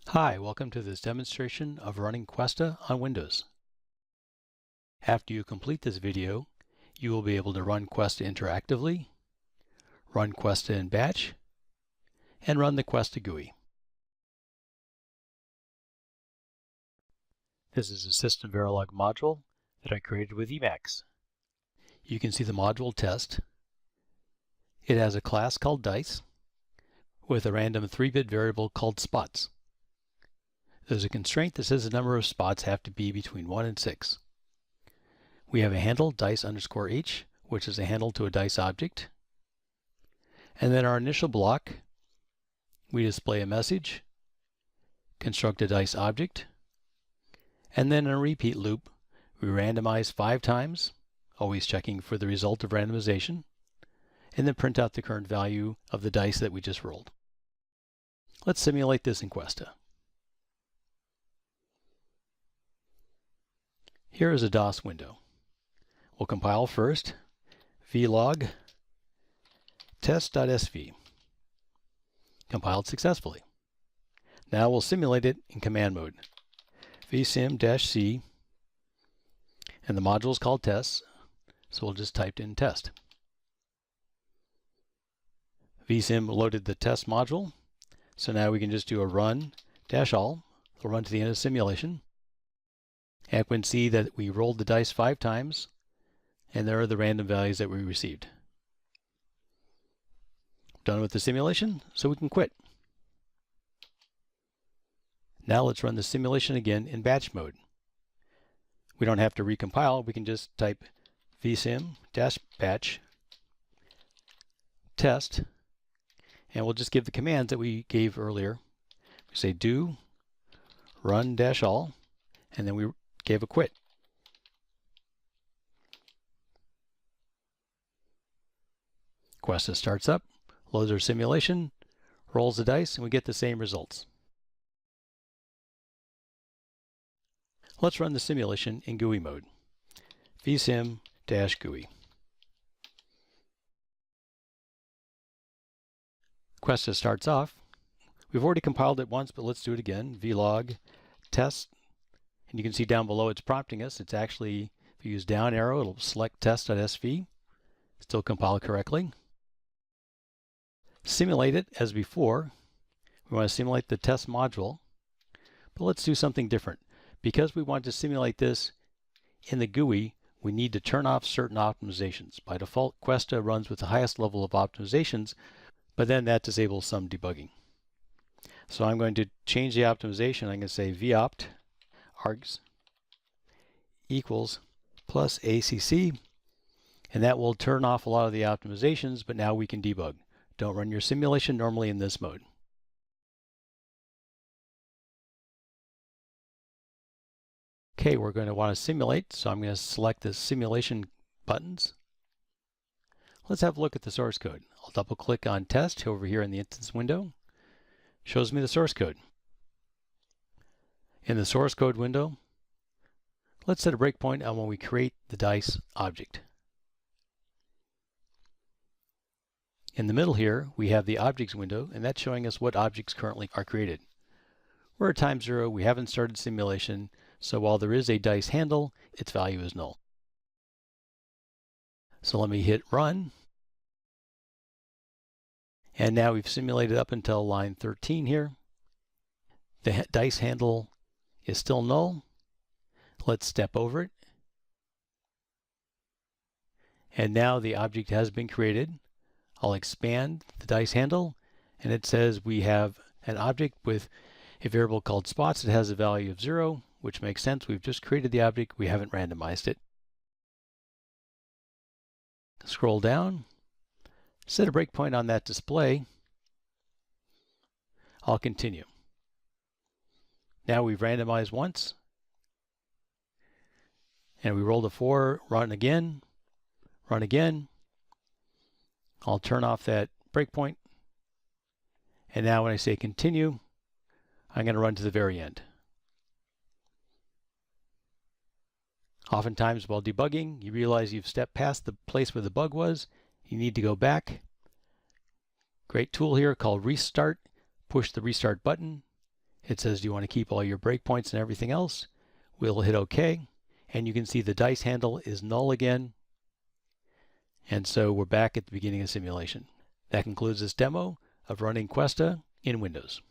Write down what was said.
Hi, welcome to this demonstration of running Questa on Windows. After you complete this video, you will be able to run Questa interactively, run Questa in batch, and run the Questa GUI. This is a SystemVerilog module that I created with Emacs. You can see the module test. It has a class called dice with a random 3-bit variable called spots. There's a constraint that says the number of spots have to be between 1 and 6. We have a handle dice_h, which is a handle to a dice object. And then our initial block, we display a message, construct a dice object, and then in a repeat loop, we randomize 5 times, always checking for the result of randomization, and then print out the current value of the dice that we just rolled. Let's simulate this in Questa. Here is a DOS window. We'll compile first, vlog test.sv. Compiled successfully. Now we'll simulate it in command mode. vsim-c, and the module is called tests, so we'll just type in test. vsim loaded the test module, so now we can just do a run-all. It'll run to the end of the simulation. And we can see that we rolled the dice 5 times, and there are the random values that we received. Done with the simulation, so we can quit. Now let's run the simulation again in batch mode. We don't have to recompile, we can just type vsim-batch test, and we'll just give the commands that we gave earlier. We say do run-all, and then we gave a quit. Questa starts up, loads our simulation, rolls the dice, and we get the same results. Let's run the simulation in GUI mode. vsim-GUI. Questa starts off. We've already compiled it once, but let's do it again. Vlog test. And you can see down below it's prompting us. It's actually, if you use down arrow, it'll select test.sv. Still compile correctly. Simulate it as before. We want to simulate the test module, but let's do something different. Because we want to simulate this in the GUI, we need to turn off certain optimizations. By default, Questa runs with the highest level of optimizations, but then that disables some debugging. So I'm going to change the optimization. I'm going to say vopt args equals plus ACC, and that will turn off a lot of the optimizations, but now we can debug. Don't run your simulation normally in this mode. Okay, we're going to want to simulate, so I'm going to select the simulation buttons. Let's have a look at the source code. I'll double click on test over here in the instance window. Shows me the source code. In the source code window, let's set a breakpoint on when we create the dice object. In the middle here, we have the objects window, and that's showing us what objects currently are created. We're at time 0, we haven't started simulation, so while there is a dice handle, its value is null. So let me hit run. And now we've simulated up until line 13 here. The dice handle is still null. Let's step over it. And now the object has been created. I'll expand the dice handle, and it says we have an object with a variable called spots. It has a value of 0, which makes sense. We've just created the object. We haven't randomized it. Scroll down. Set a breakpoint on that display. I'll continue. Now we've randomized once, and we rolled a 4, run again, run again. I'll turn off that breakpoint, and now when I say continue, I'm going to run to the very end. Oftentimes while debugging, you realize you've stepped past the place where the bug was. You need to go back. Great tool here called Restart. Push the Restart button, It says, do you want to keep all your breakpoints and everything else? We'll hit OK, and you can see the dice handle is null again. And so we're back at the beginning of simulation. That concludes this demo of running Questa in Windows.